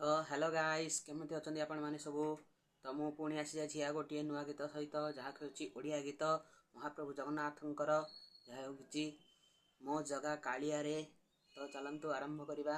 तो hello guys केमती अच्छा आपण मैंने सब। तो मु पुणी आसी जा गोटे नुआ गीत सहित जहाँ कि ओडिया गीत महाप्रभु जगन्नाथंकर जहाँ कि मो जगा कालिया रे। तो चलतु आरंभ करवा।